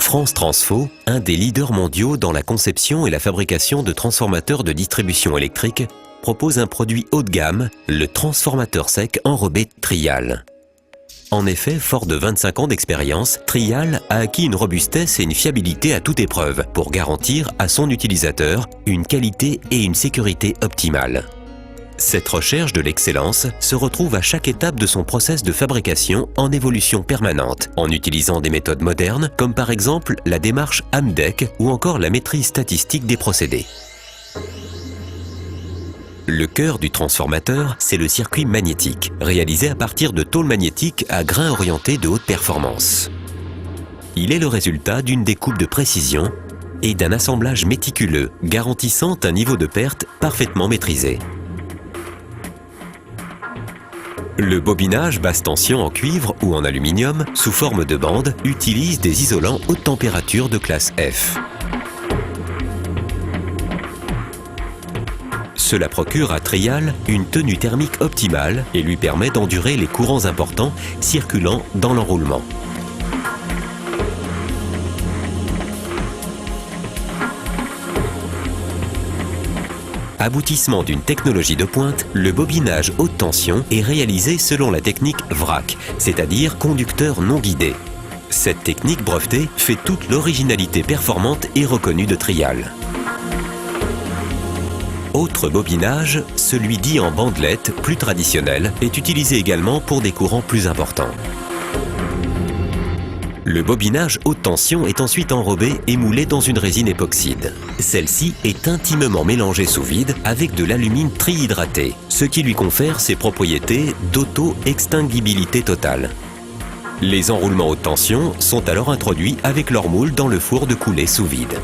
France Transfo, un des leaders mondiaux dans la conception et la fabrication de transformateurs de distribution électrique, propose un produit haut de gamme, le transformateur sec enrobé Trial. En effet, fort de 25 ans d'expérience, Trial a acquis une robustesse et une fiabilité à toute épreuve pour garantir à son utilisateur une qualité et une sécurité optimales. Cette recherche de l'excellence se retrouve à chaque étape de son process de fabrication en évolution permanente, en utilisant des méthodes modernes comme par exemple la démarche Amdec ou encore la maîtrise statistique des procédés. Le cœur du transformateur, c'est le circuit magnétique, réalisé à partir de tôles magnétiques à grains orientés de haute performance. Il est le résultat d'une découpe de précision et d'un assemblage méticuleux, garantissant un niveau de perte parfaitement maîtrisé. Le bobinage basse tension en cuivre ou en aluminium, sous forme de bande, utilise des isolants haute température de classe F. Cela procure à Trial une tenue thermique optimale et lui permet d'endurer les courants importants circulant dans l'enroulement. Aboutissement d'une technologie de pointe, le bobinage haute tension est réalisé selon la technique VRAC, c'est-à-dire conducteur non guidé. Cette technique brevetée fait toute l'originalité performante et reconnue de Trial. Autre bobinage, celui dit en bandelette, plus traditionnel, est utilisé également pour des courants plus importants. Le bobinage haute tension est ensuite enrobé et moulé dans une résine époxyde. Celle-ci est intimement mélangée sous vide avec de l'alumine trihydraté, ce qui lui confère ses propriétés d'auto-extinguibilité totale. Les enroulements haute tension sont alors introduits avec leur moule dans le four de coulée sous vide.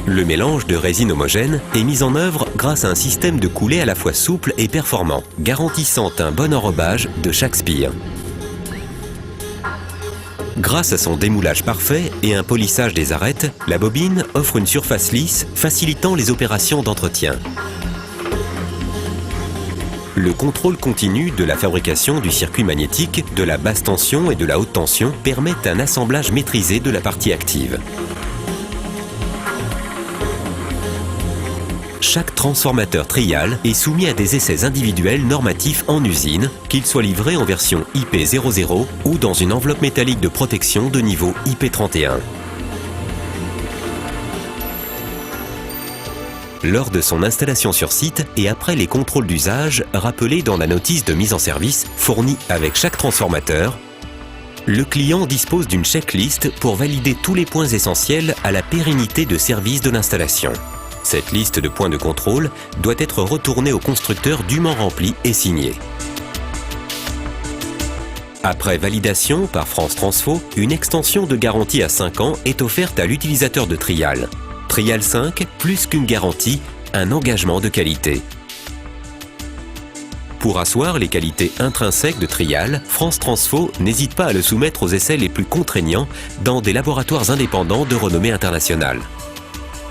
Le mélange de résine homogène est mis en œuvre grâce à un système de coulée à la fois souple et performant, garantissant un bon enrobage de chaque spire. Grâce à son démoulage parfait et un polissage des arêtes, la bobine offre une surface lisse, facilitant les opérations d'entretien. Le contrôle continu de la fabrication du circuit magnétique, de la basse tension et de la haute tension permet un assemblage maîtrisé de la partie active. Chaque transformateur Trial est soumis à des essais individuels normatifs en usine, qu'ils soient livrés en version IP00 ou dans une enveloppe métallique de protection de niveau IP31. Lors de son installation sur site et après les contrôles d'usage rappelés dans la notice de mise en service fournie avec chaque transformateur, le client dispose d'une checklist pour valider tous les points essentiels à la pérennité de service de l'installation. Cette liste de points de contrôle doit être retournée au constructeur dûment remplie et signée. Après validation par France Transfo, une extension de garantie à 5 ans est offerte à l'utilisateur de Trial. Trial 5, plus qu'une garantie, un engagement de qualité. Pour asseoir les qualités intrinsèques de Trial, France Transfo n'hésite pas à le soumettre aux essais les plus contraignants dans des laboratoires indépendants de renommée internationale.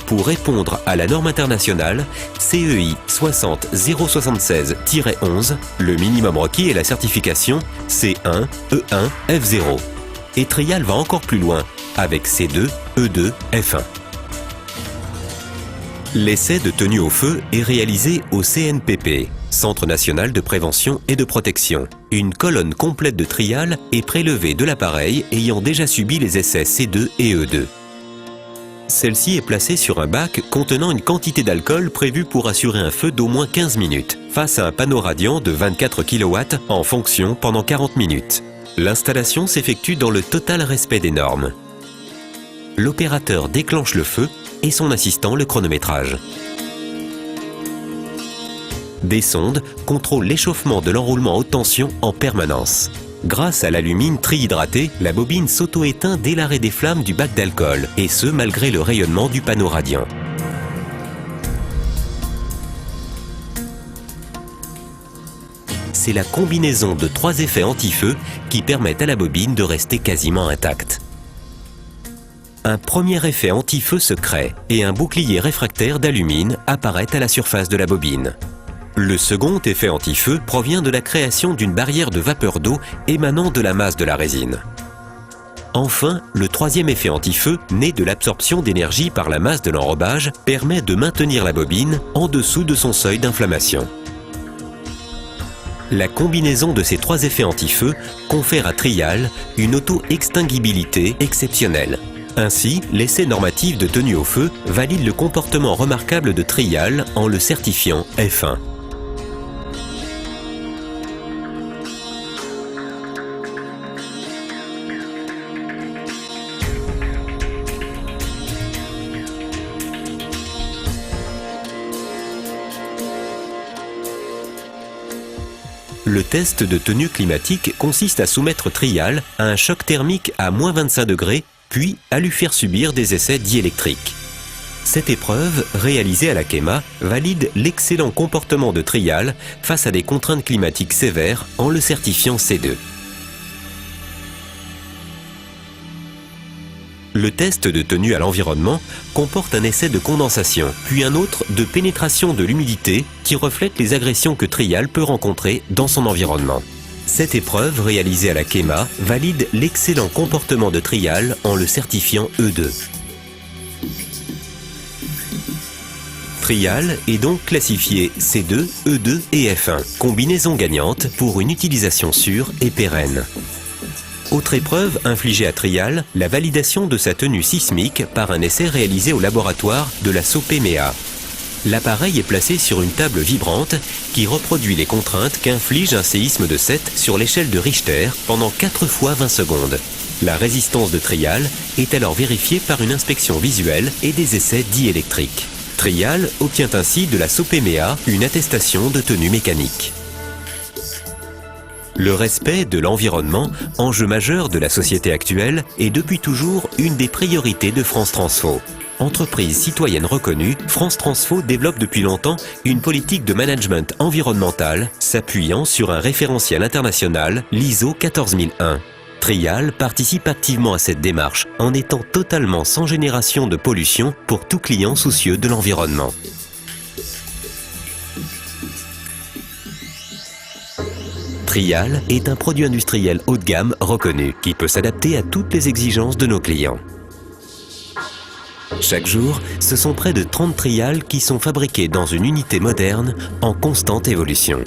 Pour répondre à la norme internationale CEI 60076-11, le minimum requis est la certification C1, E1, F0. Et Trial va encore plus loin avec C2, E2, F1. L'essai de tenue au feu est réalisé au CNPP, Centre national de prévention et de protection. Une colonne complète de Trial est prélevée de l'appareil ayant déjà subi les essais C2 et E2. Celle-ci est placée sur un bac contenant une quantité d'alcool prévue pour assurer un feu d'au moins 15 minutes, face à un panneau radiant de 24 kW en fonction pendant 40 minutes. L'installation s'effectue dans le total respect des normes. L'opérateur déclenche le feu et son assistant le chronométrage. Des sondes contrôlent l'échauffement de l'enroulement haute tension en permanence. Grâce à l'alumine trihydraté, la bobine s'auto-éteint dès l'arrêt des flammes du bac d'alcool, et ce malgré le rayonnement du panneau radiant. C'est la combinaison de 3 effets anti-feu qui permettent à la bobine de rester quasiment intacte. Un premier effet anti-feu se crée et un bouclier réfractaire d'alumine apparaît à la surface de la bobine. Le second effet anti-feu provient de la création d'une barrière de vapeur d'eau émanant de la masse de la résine. Enfin, le troisième effet anti-feu, né de l'absorption d'énergie par la masse de l'enrobage, permet de maintenir la bobine en dessous de son seuil d'inflammation. La combinaison de ces trois effets anti-feu confère à Trial une auto-extinguibilité exceptionnelle. Ainsi, l'essai normatif de tenue au feu valide le comportement remarquable de Trial en le certifiant F1. Le test de tenue climatique consiste à soumettre Trial à un choc thermique à moins 25 degrés, puis à lui faire subir des essais diélectriques. Cette épreuve, réalisée à la KEMA, valide l'excellent comportement de Trial face à des contraintes climatiques sévères en le certifiant C2. Le test de tenue à l'environnement comporte un essai de condensation, puis un autre de pénétration de l'humidité qui reflète les agressions que Trial peut rencontrer dans son environnement. Cette épreuve, réalisée à la KEMA, valide l'excellent comportement de Trial en le certifiant E2. Trial est donc classifié C2, E2 et F1, combinaison gagnante pour une utilisation sûre et pérenne. Autre épreuve infligée à Trial, la validation de sa tenue sismique par un essai réalisé au laboratoire de la SOPEMEA. L'appareil est placé sur une table vibrante qui reproduit les contraintes qu'inflige un séisme de 7 sur l'échelle de Richter pendant 4 fois 20 secondes. La résistance de Trial est alors vérifiée par une inspection visuelle et des essais diélectriques. Trial obtient ainsi de la SOPEMEA une attestation de tenue mécanique. Le respect de l'environnement, enjeu majeur de la société actuelle, est depuis toujours une des priorités de France Transfo. Entreprise citoyenne reconnue, France Transfo développe depuis longtemps une politique de management environnemental s'appuyant sur un référentiel international, l'ISO 14001. Trial participe activement à cette démarche en étant totalement sans génération de pollution pour tout client soucieux de l'environnement. Trial est un produit industriel haut de gamme reconnu qui peut s'adapter à toutes les exigences de nos clients. Chaque jour, ce sont près de 30 Trial qui sont fabriqués dans une unité moderne en constante évolution.